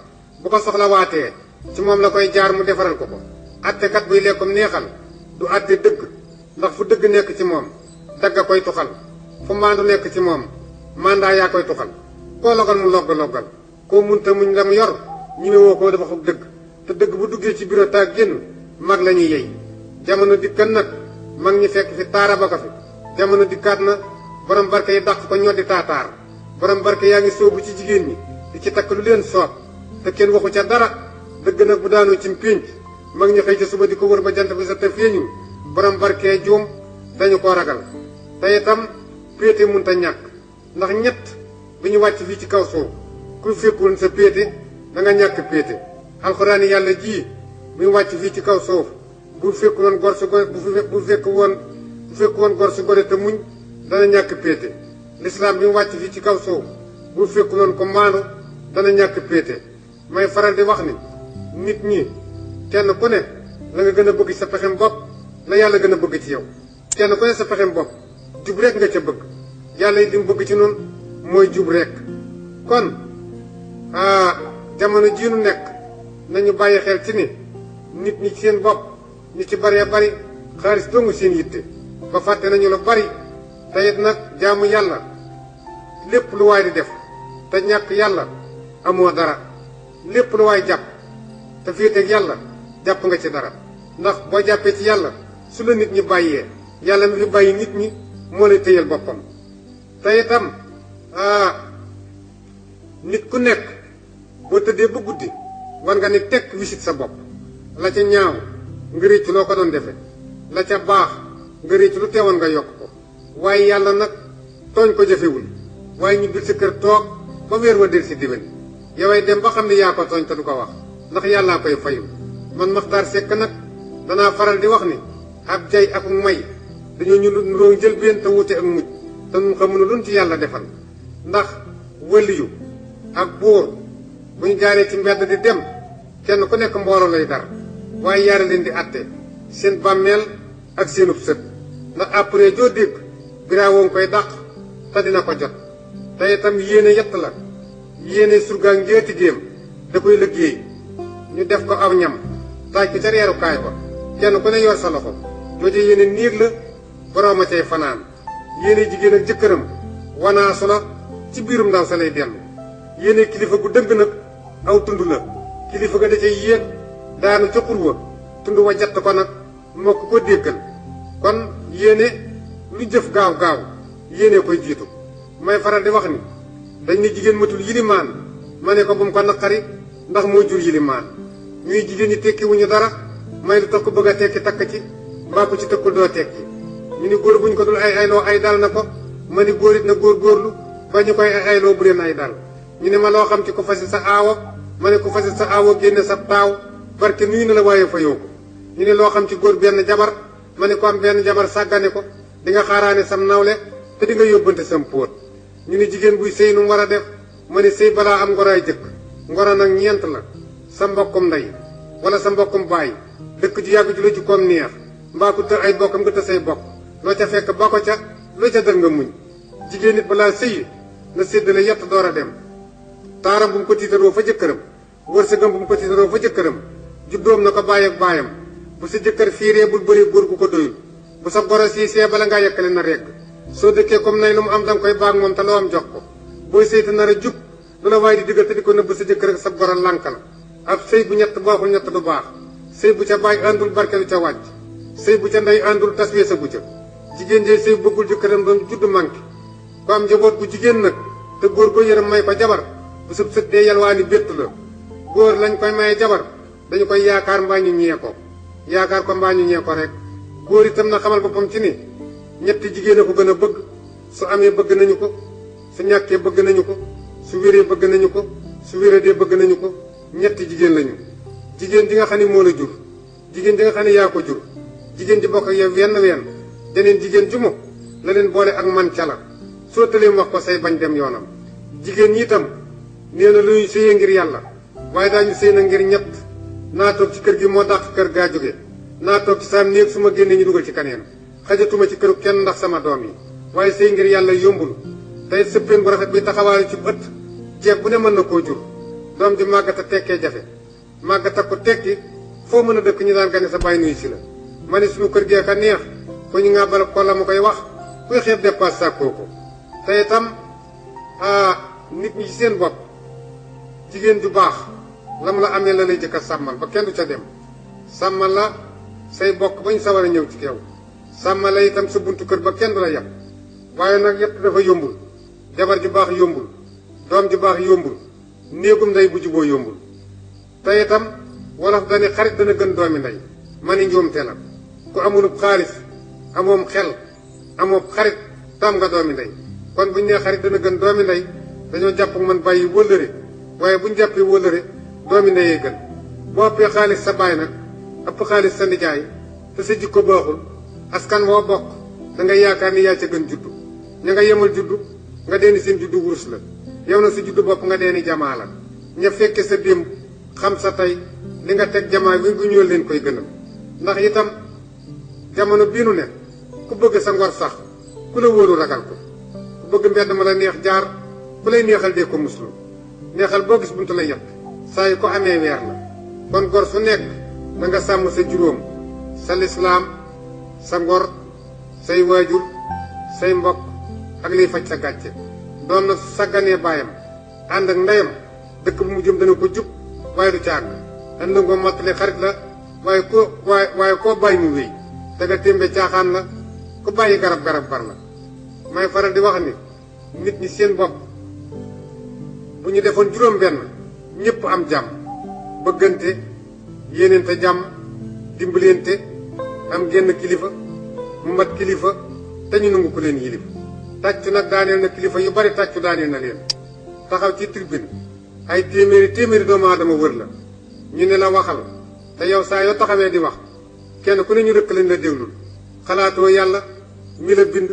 bu ko soxla waatee ci moom la koy jaar mu defaral ko ko attekat buy lekkum neexal du atte dëgg ndax fu dëgg nekk ci moom dagga koy tuxal fu maandu nekk ci moom mandat yaa koy tuxal koo logal mu loggal koo munta muñ la mu yor ñi woo ko dafa xog dëgg te dëgg bu duggee ci bureau taag génn mag la ñuy yey jamono dikkan nag mag ñi fekk fi taara ba ko fi jamono dikkaat na borom barke yi dàq ko ñoddi taataar borom barke yaa ngi sóobu ci jigéen ñi di ci takk lu leen soob te kenn waxu ca dara dëgg nag bu daanoo ci pénc mag ñi xëy ca suba di ko wër ba jant bi sa te feeñu borom barke juum dañu ko ragal te itam péete munta ñàkk ndax ñett bi ñu wàcc fii ci kaw suuf ku fekkul sa péete da nga ñàkk péete alxuraani yàlla ji bi ñu wàcc fii ci kaw suuf bu fekku woon gor su gore bu fekku woon gor su gore te muñ dana ñàkk péete lislaam bi mu wàcc fii ci kaw suuf bu fekku woon ko maandu dana ñàkk péete may faral di wax ni nit ñi kenn ku ne la nga gën a bëgg sa pexem bopp la yàlla gën a bëgg ci yow kenn ku ne sa pexem bopp jub rek nga ca bëgg yàlla yi li mu bëgg ci noonu mooy jub rek kon jamono jii nu nekk nañu bàyyi xel ci ni nit ñi ci seen bopp ñu ci baree bari xaalis dongu seen yitte ba fàtte nañu lu bari te it nag jaamu yàlla lépp lu waay di def te ñàkk yàlla amoo dara lépp lu waay jàpp te féeteeg yàlla jàpp nga ci dara ndax boo jàppee ci yàlla su la nit ñi bàyyee yàlla mi fi bàyyi nit ñi moo lay téyal boppam te itam nit ku nekk boo tëddee ba guddi war nga ni tekk wisit sa bopp la ca ñaaw nga réccu loo ko doon defe la ca baax nga réccu lu teewoon nga yokk ko waaye yàlla nag tooñ ko jafewul waaye ñu bil sa kër toog ba weer wa del si diwen yoway dem ba xam ne yaa ko tooñ te du ko wax ndax yàllaa koy fayu man Maxtaar Sekk nag danaa faral di wax ni ab jay ak may dañoo ñu nuroo njëlbeen te wute ak mujj te nun xamuñu luñ ci yàlla defal ndax wëliyu ak buur bu ñu jaaree ci mbedd di dem kenn ku nekk mbooloo lay dar waaye yaara leen di atte seen bàmmeel ak seenub sët ndax après joo dégg biraawoo ngi koy dàq te dina ko jot te itam yéene yett la yéene surgaa njeeti géem da koy liggéey ñu def ko aw ñam taaj ko ca reerukaay ba kenn ku ne yor sa loxo jooje yéene niig la borooma cay fanaan yéene jigéen ak jëkkëram wanaasu la ci biirum ndaw sa lay dellu yéene kilifa gu dëng nag aw tund la kilifa ga da cay yéeg daanu ca xur wa tund wa jatt ko nag moo ko déggal kon yéene lu jëf gaaw gaaw yéene koy jiitu may faral di wax ni dañ ne jigéen matul yilimaan ma ne ko bu mu ko naqari ndax moo jur yilimaan ñuy jigéen ñi tekki wuñu dara may lu tax ko bëgg a tekki takk ci mbaa ko ci tëkkul doo tekki ñu ni góor buñ ko dul ay ayloo ay dal na ko ma ni góor it na góor góorlu ba ñu koy ay ayloo bu leen ay dal ñu ne ma loo xam ci ko fasi sa aawo ma ne ko fasi sa aawo génne sa taaw barke nuyu na la waaye fa yow ko ñu ne loo xam ci góor benn jabar ma ne ko am benn jabar sàggane ko di nga xaaraane sam nawle te di nga yóbbante sam póot ñu ne jigéen buy sëy nu mu war a def ma ne sëy balaa am ngoroy jëkk ngoro nag ñeent la sa mbokkum ndey wala sa mbokkum baay dëkk ju yàgg ju la ci koom neex mbaa ku tër ay bokkam nga tër say bokk loo ca fekk ba ko ca loo ca dal nga muñ jigéen nit balaa sëyi na séddale yett door a dem taaram bu mu ko tiitaroo fa jëkkëram wërsëgam bu mu ko tiitaroo fa jëkkëram juddoom na ko bàyyi ak baayam bu sa jëkkër fiiree bul bëri góor gu ko doyul bu sa goro siisee bala ngaa yekkale na regg soo dëkkee comme nay lu mu am danga koy baag moom te loo am jox ko booy sëyta nar a jub lu la waaye di diggal te di ko nëbb sa jëkkër ak sa goro lànk la ab sëy bu ñett baaxul ñett du baax sëy bu ca bàyyi àndul barke du ca wàcc sëy bu ca ndey àndul tas weesa gu ca jigéen jey sëy bëggul jëkkëram ba judd manqué ko am njaboot bu jigéen nag te góor ko yërëm may ko jabar bu sëb sët dee yalwaani bétt la góor lañ koy maye jabar dañu koy yaakaar mbaa ñu ñee ko yaakaar ko mbaa ñu ñee ko rek góor itam na xamal boppam ci ni ñetti jigéen a ko gën a bëgg su amee bëgg nañu ko su ñàkkee bëgg nañu ko su wéree bëgg nañu ko su wéradee bëgg nañu ko ñetti jigéen lañu jigéen ji nga xam ne moo la jur jigéen ji nga xam ne yaa ko jur jigéen ji bokk ak yow wenn deneen jigéen ju mu la leen boole ak man ca la soo tëleem wax ko say bañ dem yoonam jigéen ñi itam nee na luy sëyee ngir yàlla waaye daañu sëy na ngir ñett naa toog ci kër gi moo dàq kër gaa jóge naa toog ci saam néeg su ma génnee ñu dugal ci kaneen xajatuma ci këru kenn ndax sama doom yi waaye sëy ngir yàlla yombul tey sëppeen bu rafet bi taxawaayu ci ëtt jeeg bu ne mën na koo jur doom ji màggata tekkee jafe màggata ko tekki foo mën a dëkk ñu daan gane sa bàyyi nuyu si la ma ne suñu kër gee ka neex ko ñu nga bal ko la ma koy wax kuy xeeb dépasse sàkkoo ko te itam nit ñi ci seen bopp jigéen ju baax lam la amee la lay jëkk a sàmmal ba kenn du ca dem sàmmal la say bokk bañ sawar a ñëw ci kew sàmmal la itam sa buntu kër ba kenn du la yàpp waaye nag yett dafa yombul jabar ju baax yombul doom ju baax yombul néegum ndey bu juboo yombul te itam wolof dani xarit dana gën doomi ndey ma ni njuumte la ku amulub xaalis amoom xel amoo xarit tam nga doomi ndey kon buñ nee xarit dana gën doomi ndey dañoo jàpp man bàyyi wëllëre waaye buñ jàppee wëllëre doomi ndeyee gën boo ëppee xaalis sa baay nag ëpp xaalis sa nijaay te sa jikko baaxul askan woo bokk da nga yaakaar ni yaa ca gën juddu ña nga yemal juddu nga deeni seen juddu wurus la yow na sa juddu bopp nga deeni jamaa la ña fekke sa démb xam sa tey li nga teg jamaa wi gu ñëw leen koy gënal ndax itam jamono bii nu ne ku bëgg sa ngor sax ku la wóolu ragal ko ku bëgg mbedd ma la neex jaar ku lay neexal dee ko muslu neexal boo gis buntu la yett saa yu ko amee weer la kon gor su nekk da nga sàmm sa juróom sa lislaam sa ngor say waajur say mbokk ak liy faj sa gàcce doon na sàgganee baayam ànd ak ndeyam dëkk bu mu jëm dana ko jub waaye du caag ànd nga mottali xarit la waaye koo bàyyi mu wéy te nga témbe caaxaan la ku bàyyi garab bar la may faral di wax ni nit ñi seen bopp bu ñu defoon juróom benn ñëpp am jàmm bëggante yéeneente jàmm dimbalante am genn kilifa mu mat kilifa te ñu nangu ko leen yilif tàccu nag daaneel na kilifa yu bari tàccu daaneel na leen taxaw ci tribune ay téeméeri doomu aadama wër la ñu ne la waxal te yow saa yoo taxawee di wax kenn ku ne ñu rëkk lañ la déglul xalaatoo yàlla mi la bind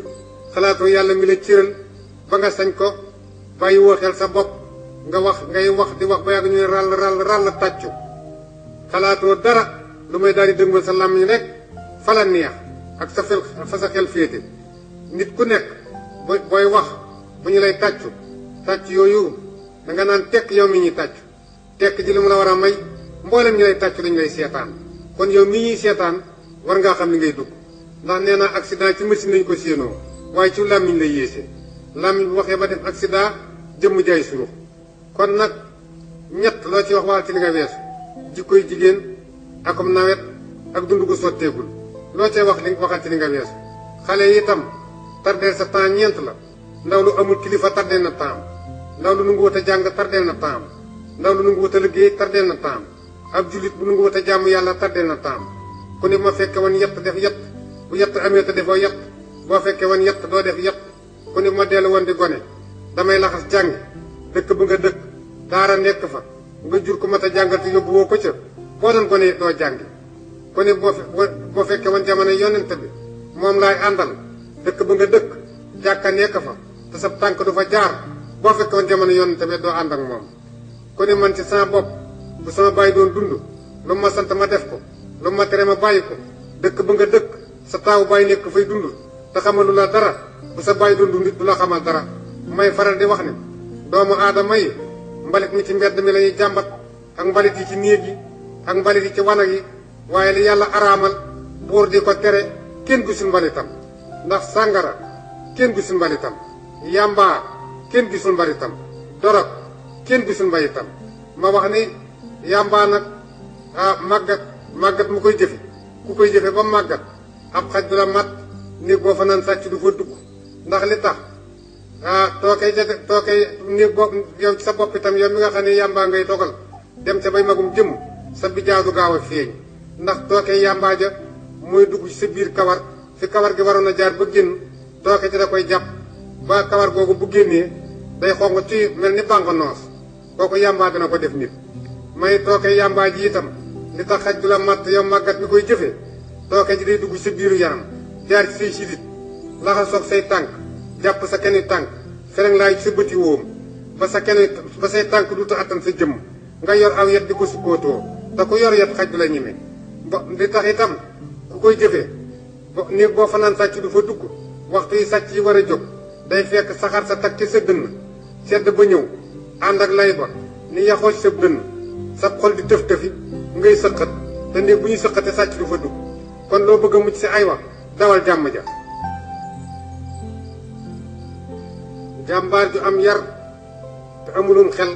xalaatoo yàlla mi la cëral ba nga sañ ko bàyyi woo xel sa bopp nga wax ngay wax di wax ba yàgg ñu ne ràll tàccu xalaatoo dara lu may daal di dëngal sa làmmiñ rek fa la neex ak fa sa xel féete nit ku nekk booy wax bu ñu lay tàccu tàcc yooyu da nga naan tekk yow mi ñuy tàccu tekk ji li mu la war a may mboolem ñu lay tàccu dañu lay seetaan kon yow mi ñuy seetaan war ngaa xam li ngay dugg ndax nee naa accident ci machine lañu ko séenoo waaye ci làmmiñ lay yéesee làmmiñ bu waxee ba def accident jëmm jaay surux kon nag ñett loo ci wax waxal ci li nga weesu jikkoy jigéen akum nawet ak dund gu sotteegul loo cay wax li waxal ci li nga weesu xale yi itam tardeel sa temps ñeent la ndaw lu amul kilifa tardeel na temps ndaw lu nungu wut a jàng tardeel na temps ndaw lu nungu wut a liggéey tardeel na temps ab jullit bu nungu wut a jàmm yàlla tardeel na temps ku ne ma fekke woon yett def yett bu yett amee te defoo yett boo fekkee woon yett doo def yett ku ne ma dellu woon di gone damay laxas jàng dëkk bu nga dëkk daara nekk fa nga jur ko mat a jàngal te yóbbu woo ko ca boo doon gone doo jàngi ku ne boo fekkee woon jamono yonent bi moom laay àndal dëkk ba nga dëkk jàkka nekk fa te sa tànk du fa jaar boo fekkee woon jamono yonent bi doo ànd ak moom ku ne man ci sama bopp bu sama bàyyi doon dund lu ma sant ma def ko lu ma tere ma bàyyi ko dëkk ba nga dëkk sa taawu bàyyi nekk fay dund te xamalu la dara bu sa bàyyi doon dund du la xamal dara may faral di wax ne doomu aadama yi mbalit mi ci mbedd mi lañuy jàmbat ak mbalit yi ci néeg yi ak mbalit yi ci wanag yi waaye li yàlla araamal buur di ko tere kenn gisul mbalitam ndax sàngara kenn gisul mbalitam yàmbaa kenn gisul mbalitam dorog kenn gisul mbalitam ma wax ni yàmbaa nag màggat mu koy jëfe ku koy jëfe ba màggat ab xaj du la mat néeg boo fa naan sàcc du fa dugg ndax li tax tookay néeg boo yow ci sa bopp itam yow mi nga xam ne yàmbaa ngay dogal dem ca bay magum jëm sa bijaaw du gaaw a feeñ ndax tookay yàmbaa ja mooy dugg ci sa biir kawar fi kawar gi waroon a jaar ba génn tooke ci da koy jàpp ba kawar googu bu génnee day xong ci mel ni bànq noos kooku yàmbaa dina ko def nit may tooke yàmbaa ji itam li tax xaj du la matt yow màggat mi koy jëfee tooke ji day dugg sa biiru yaram jaar ci say sidit laxasoog say tànk jàpp sa kenn tànk fereng laay ci sa bëti wóom ba say tànk du ta attan sa jëmm nga yor aw yet di ko sukkootoo te ku yor yet xaj du la ñeme li tax itam ku koy jëfee néeg boo fanaan sàcc du fa dugg waxtu yi sàcc yi war a jóg day fekk saxaar sa tag ci sa dënn sedd ba ñëw ànd ak lay ba ni yaxoo ci sa dënn sa xol di tëf-tëfi ngay sëqat te néeg bu ñuy sëqate sàcc du fa dugg kon loo bëgg a mucc si ay wax dawal jàmm ja jàmbaar ju am yar te amulum xel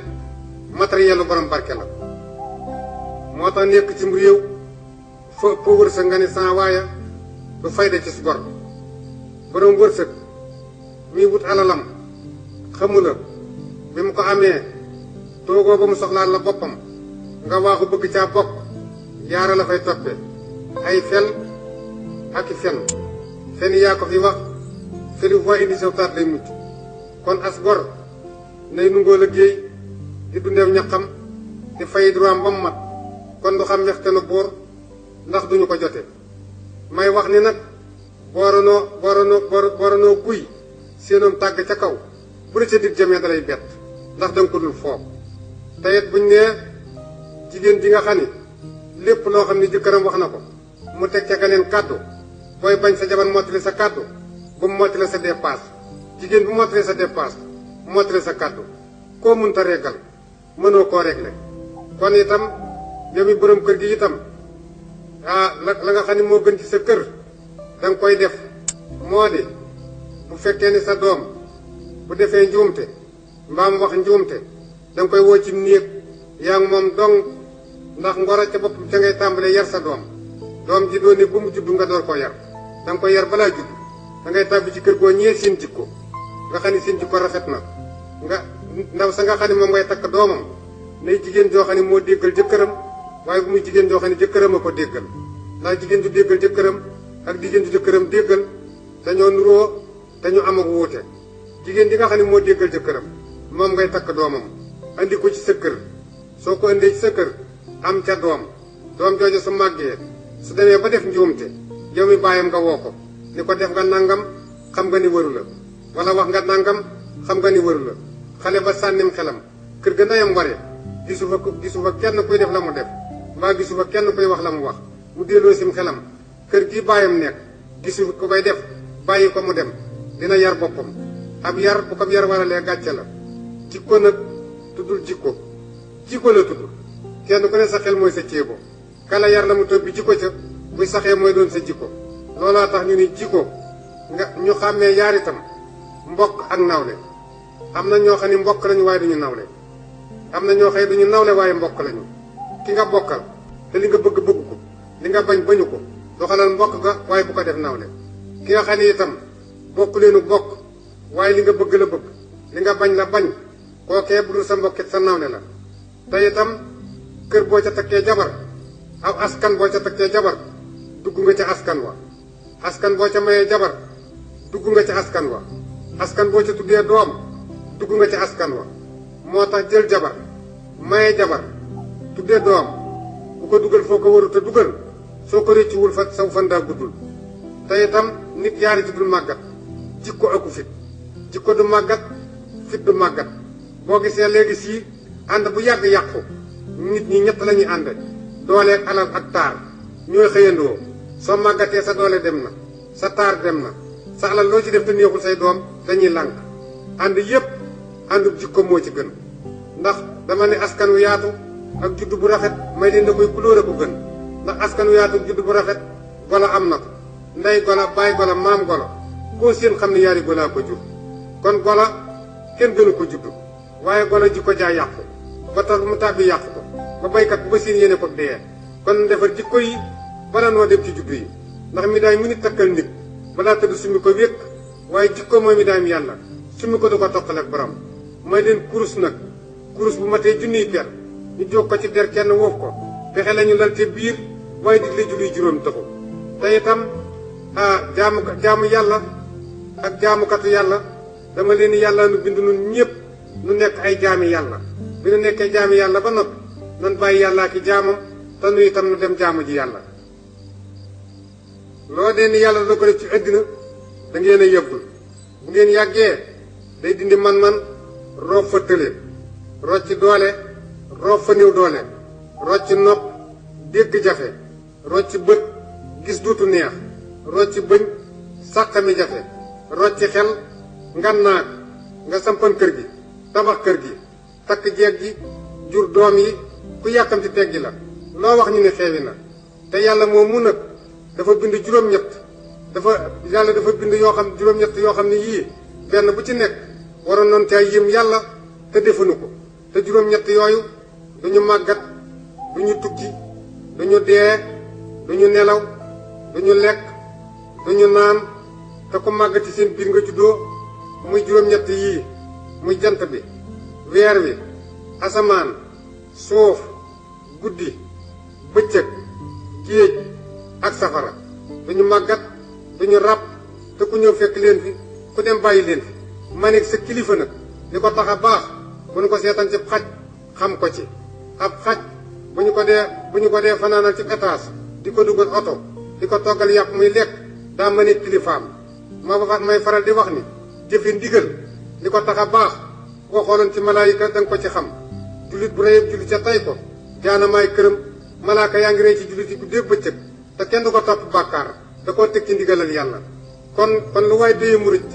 matériel borom barke la moo tax nekk ci réew fa ëpp wërsëg nga ni sans waaye du fayda ci su gor borom wërsëg muy wut alalam xamula bi mu ko amee toogoo ba mu soxlaal la boppam nga waaxu bëgg caa bokk yaara la fay toppe ay fel ak i fen yaa ko fi wax feli voie indi saw taat lay mucc kon as gor nay nungoo liggéey di dundeew ñaqam di fay droit ba mu mat kon du xam wextanu buur ndax duñu ko jote may wax ni nag booranoo guy séenoom tàgg ca kaw bu la ca dig jamee dalay bett ndax danga ko dul foog te it buñ nee jigéen ji nga xam ni lépp loo xam ni jëkkëram wax na ko mu teg ca ganeen kàddu booy bañ sa jabar mottali sa kàddu bu mu mottali sa dépasse jigéen bu mottali sa dépasse mottali sa kàddu koo mënta reggal mënoo koo réglé kon itam yow mi borom kër gi itam la nga xam ne moo gën ci sa kër danga koy def moo di bu fekkee ni sa doom bu defee njuumte mbaam wax njuumte danga koy woo ci néeg yaa ngi moom dong ndax ngoro ca bopp ca ngay tàmbalee yar sa doom ji doo ne bu mu juddu nga door koo yar danga koy yar balaa judd da ngay tàbbi ci kër goo ñee seen jikko nga xam ne seen jikko rafet na nga ndaw sa nga xam ne moom ngay takk doomam nay jigéen joo xam ne moo déggal jëkkëram waaye bu muy jigéen joo xam ne jëkkëram a ko déggal ndax jigéen ju déggal jëkkëram ak jigéen ju jëkkëram déggal dañoo nuroo te ñu am ak wuute jigéen ji nga xam ne moo déggal jëkkëram moom ngay takk doomam andi ko ci sa kër soo ko andee ci sa kër am ca doom jooju su màggee su demee ba def njuumte yow mi bàyyam nga woo ko ni ko def nga nangam xam nga ni waru la wala wax nga nangam xam nga ni waru la xale ba sànnim xelam kër ga ndeyam waree gisu fa kenn kuy def la mu def mbaa gisu fa kenn kuy wax la mu wax mu delloo sim xelam kër gi bàyyam nekk gisu ko koy def bàyyi ko mu dem dina yar boppam ab yar bu ko yar waralee gàcce la jikko nag tuddul jikko la tudd kenn ku ne sa xel mooy sa ceebo kala yar la mu toog bi jikko ca buy saxee mooy doon sa jikko loolaa tax ñu ni jikko nga ñu xàmmee yaar itam mbokk ak nawle am na ñoo xam ne mbokk lañu waaye duñu nawle am na ñoo xëy duñu nawle waaye mbokk lañu ki nga bokkal te li nga bëgg bëgg ko li nga bañ bañu ko doxalal mbokk ga waaye bu ko def nawle ki nga xam ne itam bokk leenu bokk waaye li nga bëgg la bëgg li nga bañ la bañ kookee bu dul sa mbokkit sa nawle la te itam kër boo ca takkee jabar aw askan boo ca takkee jabar dugg nga ca askan wa askan boo ca mayee jabar dugg nga ca askan wa askan boo ca tuddee doom dugg nga ca askan wa moo tax jël jabar maye jabar tuddee doom bu ko dugal foo ko warut a dugal soo ko réccuwul fa saw fan daa guddul te itam nit yaari ci dul màggat jikko aku fit jikko du màggat fit du màggat boo gisee léegi sii ànd bu yàgg yàqu nit ñi ñett lañuy ànd doole ak alal ak taar ñooy xëyandoo soo màggatee sa doole dem na sa taar dem na sa alal loo ci def te neexul say doom dañuy lànk ànd yépp àndub jikko moo ci gën ndax dama ne askan wu yaatu ak juddu bu rafet may leen da koy kulóor a ko gën ndax askan wu yaatu ak juddu bu rafet golo am na ko ndey golo baay golo maam golo koo seen xam ne yaari golaa ko jur kon golo kenn gënu ko juddu waaye golo jikko jaa yàqu ba tax mu tàbbi yàqu ko ba baykat bu ba seen yéene ko dee kon defar jikko yi bala noo dem ci juddu yi ndax mi daay mu nit takkal nit balaa tëdd summi ko wékk waaye jikko mooy mi daayam yàlla summi ko du ko toqal ak borom mooy leen kurus nag kurus bu matee junniy per ñu jóg ko ci der kenn woof ko pexe lañu lal te biir waaye digle julli juróom taxu te itam jaamu yàlla ak jaamukatu yàlla dama leen yàlla nu bind nun ñëpp nu nekk ay jaami yàlla bi nu nekkee jaami yàlla ba noppi nan bàyyi yàllaa ki jaamam te nu itam nu dem jaamu ji yàlla loo dee ni yàlla da ko def ci àddina da ngeen a yëggul bu ngeen yàggee day dindi man-man roof fa tële rocc doole roof fa néew doole rocc nopp dégg jafe rocc bët gis duutu neex rocc bëñ sàqami jafe rocc xel ngannaag nga sampan kër gi tabax kër gi takk jeeg ji jur doom yi ku yàkkamti teggi la loo wax ñu ne xeewi na te yàlla moom mu nag dafa bind juróom-ñett yàlla dafa bind yoo xam juróom-ñett yoo xam ne yii benn bu ci nekk waroon noonu caa yëm yàlla te defuñu ko te juróom-ñett yooyu duñu màggat duñu tukki duñu dee duñu nelaw duñu lekk duñu naan te ku màggat ci seen biir nga juddoo muy juróom-ñett yii muy jant bi weer wi asamaan suuf guddi bëccëg géej ak safara duñu màggat duñu ràbb te ku ñëw fekk leen fi ku dem bàyyi leen fi ma nekk sa kilifa nag li ko tax a baax bu ñu ko seetaan ci xaj xam ko ci ab xaj bu ñu ko dee fanaanal ci étage di ko dugal oto di ko toggal yàpp muy lekk daa ma nekk kilifaam may faral di wax ni jëfe ndigal li ko tax a baax boo xooloon ci malaayika da nga ko ci xam jullit bu rëyëb jullit ca tay ko jaanamaay këram malaaka yaa ngi rëy ci jullit yi ku dégg bëccëg te kenn du ko topp bàkkaar da koo teg ci ndigalal yàlla kon lu waay déye mu rëcc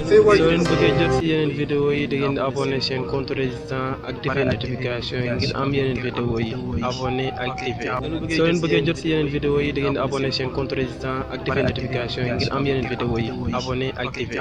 say waay soo leen bëggee jot si yeneen vidéo yi da ngeen di abonné chaîne Contre Résistance activé notification yi ngir am yeneen vidéo yi abonné activé soo leen bëggee jot si yeneen vidéo yi da ngeen di abonné chaîne Contre Résistance activé notification yi ngir am yeneen vidéo yi abonné activé